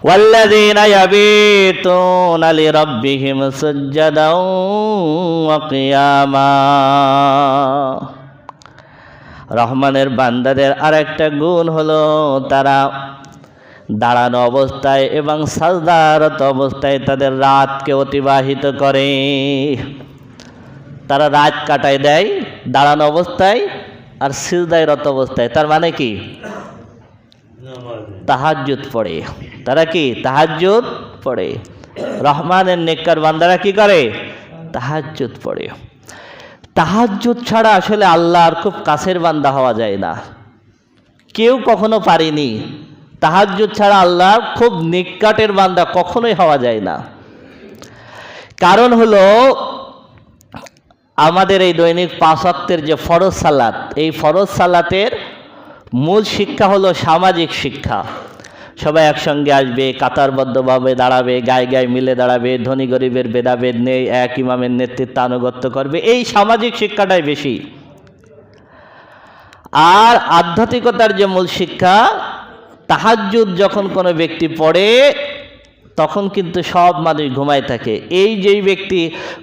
ওয়াল্লাযীনা ইয়াবীতুনা লিরাব্বিহিম সুজদাও ওয়া কিয়ামা। রহমানের বান্দাদের আরেকটা গুণ হলো তারা দাঁড়ানো অবস্থায় এবং সাজদারত অবস্থায় তাদের রাতকে অতিবাহিত করে। তারা রাত কাটায় দেয় দাঁড়ানো অবস্থায় আর সিজদায়রত অবস্থায়। তার মানে কি? তাহাজ্জুদ পড়ে। তারা কি? তাহাজ্জুদ পড়ে। রহমানের নেককার বান্দারা কি করে? তাহাজ্জুদ পড়ে। তাহাজ্জুদ ছাড়া আসলে আল্লাহর খুব কাছের বান্দা হওয়া যায় না। কেউ কখনো পারেনি। তাহাজ্জুদ ছাড়া আল্লাহর খুব নিকটের বান্দা কখনোই হওয়া যায় না। কারণ হলো আমাদের এই দৈনিক 5 ওয়াক্তের যে ফরজ সালাত, এই ফরজ সালাতের মূল শিক্ষা হলো সামাজিক শিক্ষা। সবাই একসঙ্গে আসবে, কাতারবদ্ধভাবে দাঁড়াবে, গায়ে গায়ে মিলে দাঁড়াবে, ধনী গরিবের ভেদাভেদ নেই, এক ইমামের নেতৃত্বে আনুগত্য করবে। এই সামাজিক শিক্ষাটাই বেশি। আর আধ্যাত্মিকতার যে মূল শিক্ষা, তাহাজ্জুদ যখন কোনো ব্যক্তি পড়ে তখন কিন্তু সব মানুষ ঘুমায় থাকে। এই যেই ব্যক্তি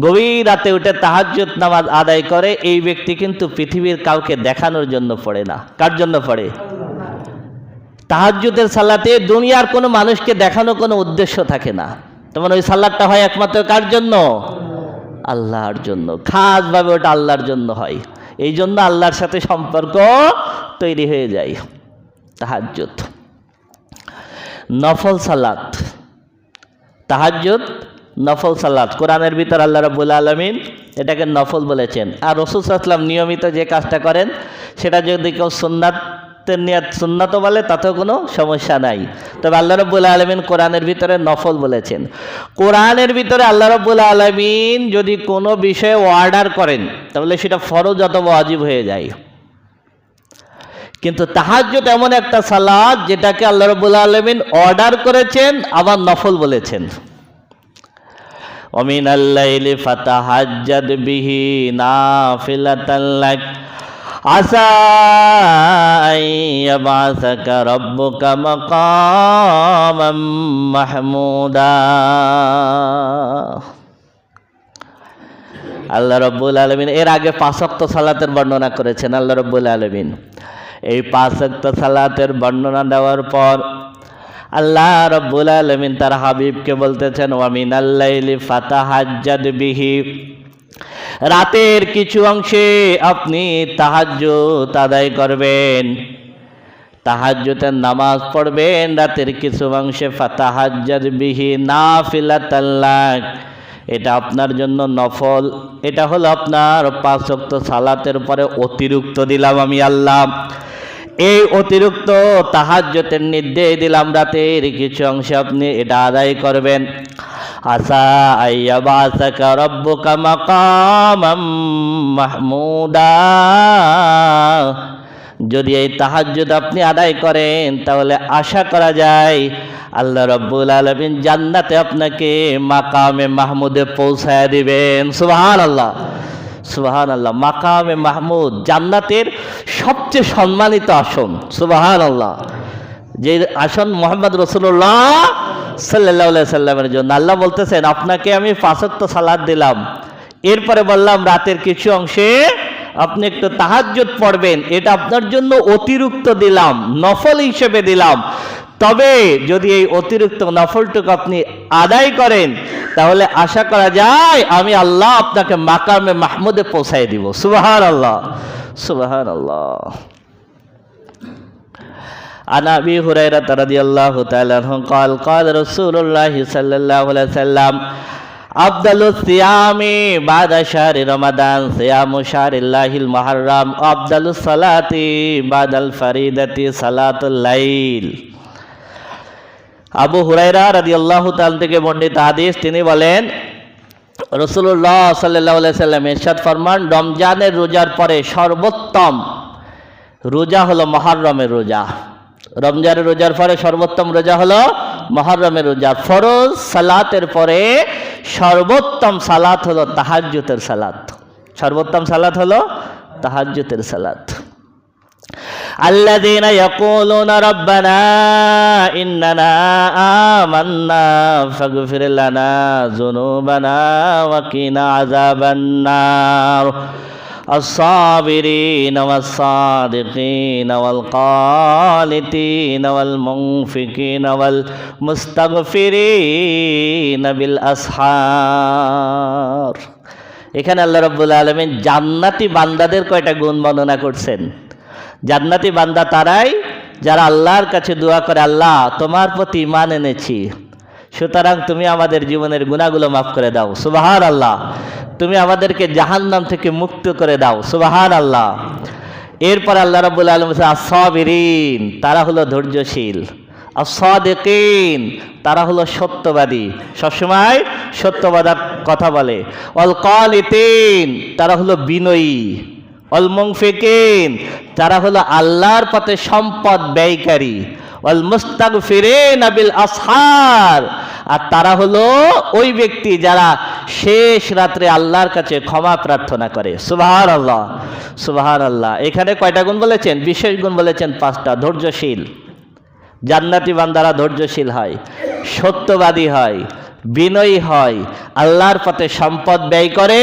গভীর রাতে উঠে তাহাজ্জুদ নামাজ আদায় করে, এই ব্যক্তি কিন্তু পৃথিবীর কাউকে দেখানোর জন্য পড়ে না। কার জন্য পড়ে? তাহাজ্জুদের সালাতে দুনিয়ার কোনো মানুষকে দেখানো কোনো উদ্দেশ্য থাকে না। তেমন ওই সালাতটা হয় একমাত্র কার জন্য? আল্লাহর জন্য। খাসভাবে ওটা আল্লাহর জন্য হয়। এই জন্য আল্লাহর সাথে সম্পর্ক তৈরি হয়ে যায়। তাহাজ্জুদ নফল সালাত। তাহাজ্জুদ নফল সালাত। কোরআনের ভিতর আল্লাহ রাব্বুল আলামিন এটাকে নফল বলেছেন। আর রাসূল সাল্লাল্লাহু আলাইহি ওয়াসাল্লাম নিয়মিত যে কাজটা করেন সেটা যদি কেউ সুন্নাতও বলে তাতেও কোনো সমস্যা নাই। তবে আল্লাহ রাব্বুল আলামিন কোরআনের ভিতরে নফল বলেছেন। কোরআনের ভিতরে আল্লাহ রাব্বুল আলামিন যদি কোনো বিষয়ে অর্ডার করেন তাহলে সেটা ফরজ অথবা ওয়াজিব হয়ে যায়। কিন্তু তাহাজ্জুদ এমন একটা সালাত যেটাকে আল্লাহ রাব্বুল আলামিন অর্ডার করেছেন আবার নফল বলেছেন। ওয়ামিনাল লাইলি ফাতাহাজ্জাদ বিহি নাফিলাতান লাক আসা আইয়াবাসাকা রাব্বুকা মাকামাম মাহমুদা। আল্লাহ রাব্বুল আলামিন এর আগে 5 ওয়াক্ত সালাতের বর্ণনা করেছেন। আল্লাহ রাব্বুল আলামিন এই 5 ওয়াক্ত সালাতের বর্ণনা দেওয়ার পর আল্লাহ রাব্বুল আলামিন তার হাবিবকে বলতেছেন ওয়ামিনাল লাইলি ফাতাহাজ্জাদ বিহি, রাতের কিছু অংশে আপনি তাহাজ্জুদ আদায় করবেন, তাহাজ্জুদের নামাজ পড়বেন রাতের কিছু অংশে। ফাতাহাজ্জাদ বিহি নাফিলাতান লাক, এটা আপনার জন্য নফল। এটা হলো আপনার 5 ওয়াক্ত সালাতের পরে অতিরিক্ত দিলাম আমি আল্লাহ। এই অতিরিক্ত তাহাজ্জুদের নির্দেশ দিলাম রাতের কিছু অংশে আপনি এটা আদায় করবেন। আসা আইয়াবাসাকা রাব্বুকা মাকামাম মাহমুদা, যদি এই তাহাজ্জুদ আপনি আদায় করেন তাহলে আশা করা যায় আল্লাহ রাব্বুল আলামিন জান্নাতে আপনাকে মাকামে মাহমুদে পৌঁছায় দিবেন। সুবহানাল্লাহ, সুবহানাল্লাহ। মাকামে মাহমুদ জান্নাতের সবচেয়ে সম্মানিত আসন। সুবহানাল্লাহ। যে আসন মুহাম্মদ রাসূলুল্লাহ সাল্লাল্লাহু আলাইহি সাল্লামের জন্য। আল্লাহ বলতেছেন আপনাকে আমি 5 ওয়াক্ত সালাত দিলাম, এরপরে বললাম রাতের কিছু অংশে আপনি একটু তাহাজ্জুদ পড়বেন, এটা আপনার জন্য অতিরিক্ত দিলাম, নফল হিসেবে দিলাম। তবে যদি এই অতিরিক্ত নফলটুকু আপনি আদায় করেন তাহলে আশা করা যায় আমি আল্লাহ আপনাকে মাকামে মাহমুদে পৌঁছায় দিব। সুবহানাল্লাহ, সুবহানাল্লাহ। عن أبي هريرة رضي الله تعالى عنه قال قال رسول الله صلى الله عليه وسلم أفضل الصيام بعد شهر رمضان صيام شهر الله المحرم أفضل الصلاة بعد الفريضة صلاة الليل। আবু হুরায়রা রাদিয়াল্লাহু তাআলা থেকে বর্ণিত হাদিস, তিনি বলেন রাসূলুল্লাহ সাল্লাল্লাহু আলাইহি সাল্লাম ইরশাদ ফরমান, রমজানের রোজার পরে সর্বোত্তম রোজা হলো মুহররমের রোজা। রমজানের রোজার পরে সর্বোত্তম রোজা হলো মুহররমের রোজা। ফরজ সালাতের পরে সর্বোত্তম সালাত হলো তাহাজ্জুদের সালাত। সর্বোত্তম সালাত হলো তাহাজ্জুদের সালাত। الذين يقولون ربنا إننا آمنا فاغفر لنا ذنوبنا وقنا عذاب النار الصابرين والصادقين والقانتين والمنفقين والمستغفرين بالأسحار। এখানে আল্লাহ রাব্বুল আলামিন জান্নাতি বান্দাদের কয়টা গুণ বর্ণনা করছেন। জান্নাতি বান্দা তারাই যারা আল্লাহর কাছে দোয়া করে, আল্লাহ তোমার প্রতি ঈমান এনেছি, সুতরাং তুমি আমাদের জীবনের গুনাহগুলো মাফ করে দাও, সুবহানাল্লাহ। তুমি আমাদেরকে জাহান্নাম থেকে মুক্ত করে দাও, সুবহানাল্লাহ। এরপর আল্লাহ রাব্বুল আলামিন আস-সাবিরিন, তারা হলো ধৈর্যশীল। আস-সাদিকিন, তারা হলো সত্যবাদী, সবসময় সত্যবাদার কথা বলে। ওয়াল কানিতিন, তারা হলো বিনয়ী। ওয়াল মুনফিকিন, তারা হলো আল্লাহর পথে সম্পদ ব্যয়কারী। ওয়াল মুস্তাগফিরিনা বিল আসহার, আর তারা হলো ওই ব্যক্তি যারা শেষ রাত্রে আল্লাহর কাছে ক্ষমা প্রার্থনা করে। সুবহানাল্লাহ, সুবহানাল্লাহ। এখানে কয়টা গুণ বলেছেন? বিশেষ গুণ বলেছেন 5টা। ধৈর্যশীল, জান্নাতি বান্দারা ধৈর্যশীল হয়, সত্যবাদী হয়, বিনয়ী হয়, আল্লাহর পথে সম্পদ ব্যয় করে,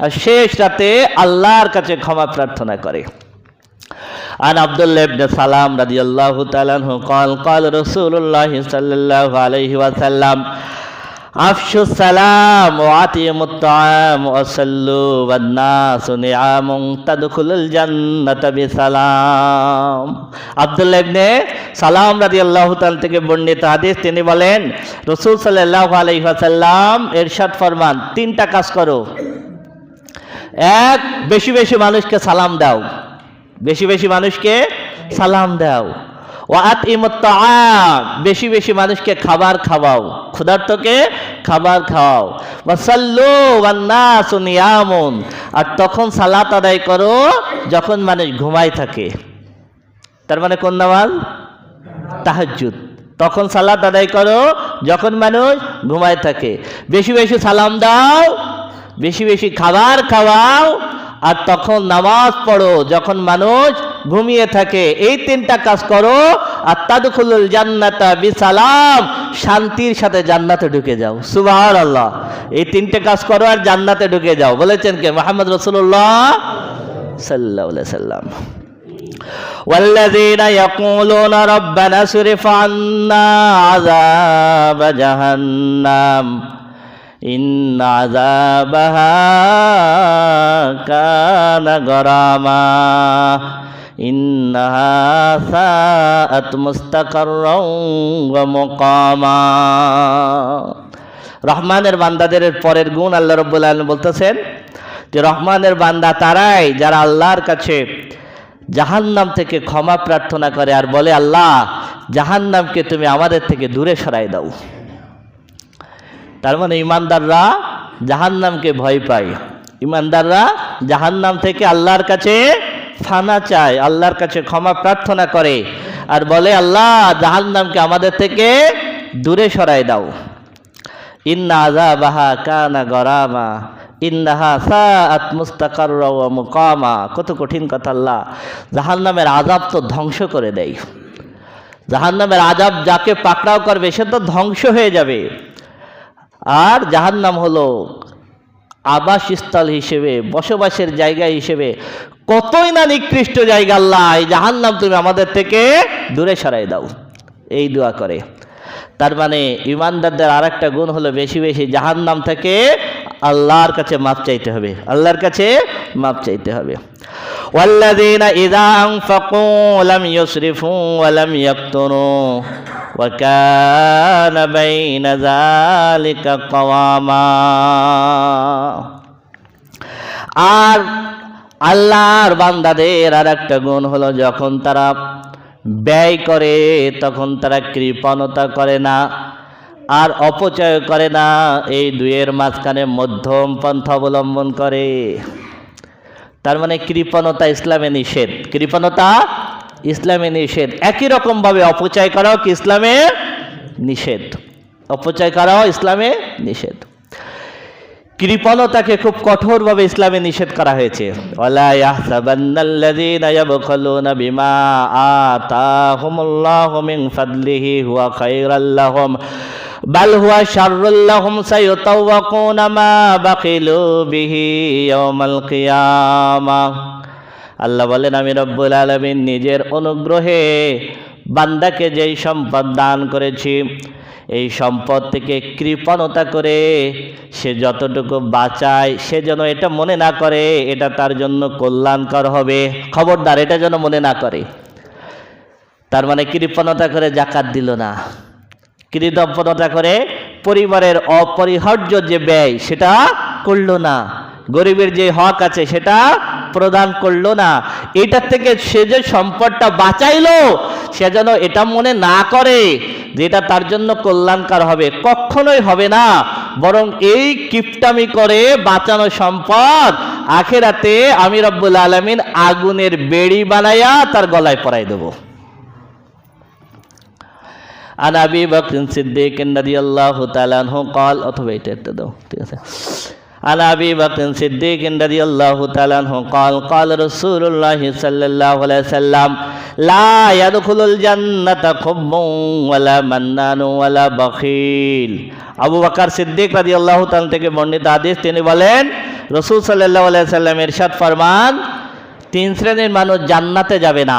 আর শেষ রাতে আল্লাহর কাছে ক্ষমা প্রার্থনা করে। عن عبد الله بن سلام رضي الله تعالى عنه قال قال رسول الله صلى الله عليه وسلم أفشوا السلام وأطعموا الطعام وصلوا والناس نعام تدخل الجنة بسلام। আব্দুল্লাহ ইবনে সালাম রাদিয়াল্লাহু তাআলা থেকে বর্ণিত হাদিস, তিনি বলেন রাসূল সাল্লাল্লাহু আলাইহি ওয়াসাল্লাম ইরশাদ ফরমান, 3টা কাজ করো। এক, বেশি বেশি মানুষকে সালাম দাও, বেশি বেশি মানুষকে সালাম দাও। ওয়া আতইমুত তাআম, বেশি বেশি মানুষকে খাবার খাওয়াও, ক্ষুধার্তকে খাবার খাওয়াও। ওয়া সাল্লু ওয়ান নাসু নিয়ামুন, আর তখন সালাত আদায় করো যখন মানুষ ঘুমায় থাকে। তার মানে কোন নামাজ? তাহাজ্জুদ। তখন সালাত আদায় করো যখন মানুষ ঘুমায় থাকে। বেশি বেশি সালাম দাও, বেশি বেশি খাবার খাওয়াও, আর তখন নামাজ পড়ো যখন মানুষ ঘুমিয়ে থাকে। এই 3টা কাজ করো, আর তাদখুলুল জান্নাতা বিসালাম, শান্তির সাথে জান্নাতে ঢুকে যাও। সুবহানাল্লাহ। এই 3টে কাজ করো আর জান্নাতে ঢুকে যাও। বলেছেন কে? মুহাম্মদ রাসূলুল্লাহ সাল্লাল্লাহু আলাইহি ওয়াসাল্লাম। والذين يقولون ربنا اصرف عنا عذاب جهنم إن عذابها كان غراما إنها ساءت مستقرا ومقاما। রহমানের বান্দাদের পরের গুণ আল্লাহ রাব্বুল আলামিন বলতেছেন যে রহমানের বান্দা তারাই যারা আল্লাহর কাছে জাহান্নাম থেকে ক্ষমা প্রার্থনা করে আর বলে, আল্লাহ জাহান্নামকে তুমি আমাদের থেকে দূরে সরাই দাও। তার মানে ইমানদাররা জাহান্নামকে ভয় পায়, ইমানদাররা জাহান্নাম থেকে আল্লাহর কাছে ফানা চায়, আল্লাহর কাছে ক্ষমা প্রার্থনা করে আর বলে, আল্লাহ জাহান্নামকে আমাদের থেকে দূরে সরাই দাও। ইন্না আযাবাহা কানা গরামা ইন্নাহা সাআত মুস্তাকাররা ওয়া মুকামা। কত কঠিন কথা! আল্লাহ জাহান্নামের আযাব তো ধ্বংস করে দেয়। জাহান্নামের আযাব যাকে পাকড়াও করবে সে তো ধ্বংস হয়ে যাবে। আর জাহান্নাম হলো আবাসস্থল হিসেবে, বসবাসের জায়গা হিসেবে কতই না নিকৃষ্ট জায়গা। আল্লাহ এই জাহান্নাম তুমি আমাদের থেকে দূরে সরাই দাও, এই দোয়া করে। তার মানে ইমানদারদের আর একটা গুণ হলো বেশি বেশি জাহান্নাম থেকে আল্লাহর কাছে মাপ চাইতে হবে, আল্লাহর কাছে মাপ চাইতে হবে। والذين إذا أنفقوا لم يسرفوا ولم يقتروا وكان بين ذلك قواما। আর আল্লাহর বান্দাদের আর একটা গুণ হলো যখন তারা ব্যয় করে তখন তারা কৃপণতা করে না আর অপচয় করে না, এই দুয়ের মাঝখানে মধ্যম পন্থা অবলম্বন করে। তার মানে কৃপণতা ইসলামে নিষেধ, কৃপণতা ইসলামে নিষেধ। একই রকমভাবে অপচয় করাও কি ইসলামে নিষেধ, অপচয় করাও ইসলামে নিষেধ। কৃপণতাকে খুব কঠোরভাবে ইসলামে নিষেধ করা হয়েছে। ওয়ালা ইয়াহসাবান্নাল্লাযীনা ইয়াবখালুনা বিমা আতাহুমুল্লাহু মিন ফাদলিহি হুয়া খায়রাল লাহুম বাল হুয়া শাররুল লাহুম সায়ুতাওয়াকুনা মা বাখিলু বিহি ইয়াওমাল কিয়ামাহ। আল্লাহ বলেন, আমি রব্বুল আলামিন নিজের অনুগ্রহে বান্দাকে যেই সম্পদ দান করেছি, এই সম্পদ থেকে কৃপণতা করে সে যতটুকু বাঁচায় সে যেন এটা মনে না করে এটা তার জন্য কল্যাণকর হবে। খবরদার, এটা যেন মনে না করে। তার মানে কৃপণতা করে যাকাত দিল না, কৃপণতা করে পরিবারের অপরিহার্য যে ব্যয় সেটা করলো না, গরিবের যে হক আছে সেটা প্রদান করলো না। এটার থেকে সে যে সম্পদটা বাঁচাইলো সে যেন এটা মনে না করে যেটা তার জন্য কল্যাণকর হবে, কখনোই হবে না। বরং এই কিপটামি করে বাঁচানো সম্পদ আখিরাতে আমি রব্বুল আলামিন আগুনের বেড়ি বানাইয়া তার গলায় পরাই দেব। আন আবি বকর সিদ্দিক রাদিয়াল্লাহু তাআলা আনহু قال, অথবা এটা দাও, ঠিক আছে। عن أبي بكر الصديق رضي الله تعالى عنه قال قال رسول الله صلى الله عليه وسلم لا يدخل الجنة خب ولا منان ولا بخيل। আবু বকর সিদ্দিক রাদিয়াল্লাহু তাআলা থেকে বর্ণিত হাদিস, তিনি বলেন রাসূল সাল্লাল্লাহু আলাইহি ওয়াসাল্লাম ইরশাদ ফরমান, তিন শ্রেণীর মানুষ জান্নাতে যাবে না,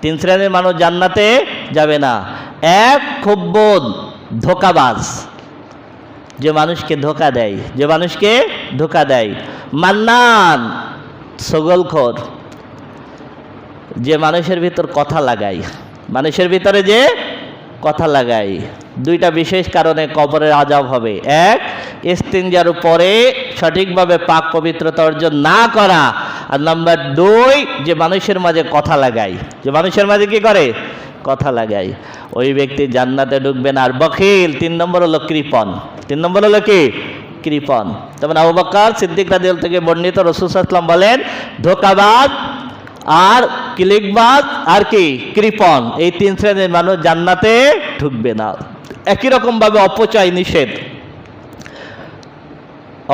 তিন শ্রেণীর মানুষ জান্নাতে যাবে না। এক, খুব্বুদ, ধোঁকাবাজ, যে মানুষকে ধোঁকা দেয়, যে মানুষকে ধোঁকা দেয়। মান্নান, ছগলখোর, যে মানুষের ভিতর কথা লাগায়, মানুষের ভিতরে যে কথা লাগায়। দুইটা বিশেষ কারণে কবরের আযাব হবে। এক, ইস্তিনজার পরে সঠিকভাবে পাক পবিত্রতা অর্জন না করা। আর নাম্বার দুই, যে মানুষের মাঝে কথা লাগায়, যে মানুষের মাঝে কি করে, কথা লাগায়, ওই ব্যক্তি জান্নাতে ঢুকবে না। আর বখিল, তিন নম্বর হলো কৃপণ। তিন নম্বর হলো কি, কৃপণ। তেমন আবু বকর সিদ্দিক রাদিয়াল্লাহু থেকে বর্ণিত রাসূল সাল্লাল্লাহু আলাইহি ওয়াসাল্লাম বলেন, ধোঁকাবাজ আর ক্লিকবাজ আর কি, কৃপণ, এই তিন শ্রেণীর মানুষ জান্নাতে ঢুকবে না। একই রকম ভাবে অপচয় নিষেধ,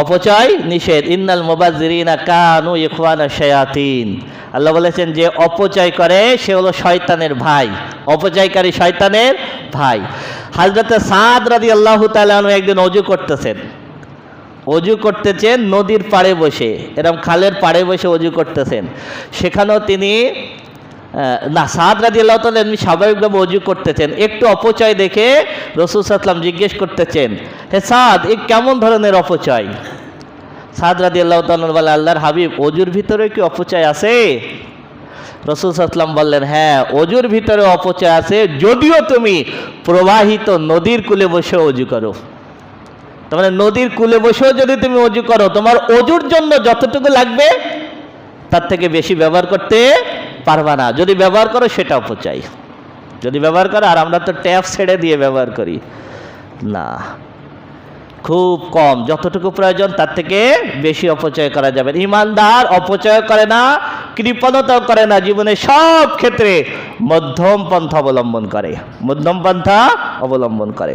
অপচয় নিষেধ। ইন্নাল মুবাজ্জিরিনা কানু ইখওয়ানা শায়াতিন। আল্লাহ বলেছেন যে অপচয় করে সে হলো শয়তানের ভাই, অপচয়কারী শয়তানের ভাই। হযরতে সাদ রাদিয়াল্লাহু তাআলা আনহু একদিন ওযু করতেছেন, ওযু করতেছেন নদীর পাড়ে বসে, এরকম খালের পাড়ে বসে ওযু করতেছেন। সেখানেও তিনি সাদ রাদিয়াল্লাহু তাআলা এমনি স্বাভাবিকভাবে ওযু করতেছেন, একটু অপচয় দেখে রাসূল সাল্লাল্লাহু আলাইহি ওয়াসাল্লাম জিজ্ঞেস করতেছেন, হে সাদ, এ কেমন ধরনের অপচয়? সাদ রাদিয়াল্লাহু তাআলা বলে, আল্লাহর হাবিব, ওযুর ভিতরে কি অপচয় আছে? রাসূল সাল্লাল্লাহু আলাইহি ওয়াসাল্লাম বললেন, হ্যাঁ, ওযুর ভিতরে অপচয় আছে, যদিও তুমি প্রবাহিত নদীর কূলে বসে ওযু করো। তার মানে নদীর কূলে বসেও যদি তুমি ওযু করো, তোমার ওযুর জন্য যতটুকু লাগবে তার থেকে বেশি ব্যবহার করতে পারবা না। যদি ব্যবহার করো সেটা অপচয়, যদি ব্যবহার করো। আর আমরা তো ট্যাপ ছেড়ে দিয়ে ব্যবহার করি না, খুব কম, যতটুকু প্রয়োজন তার থেকে বেশি অপচয় করা যাবে। ঈমানদার অপচয় করে না, কৃপণতাও করে না, জীবনে সব ক্ষেত্রে মধ্যম পন্থা অবলম্বন করে, মধ্যম পন্থা অবলম্বন করে।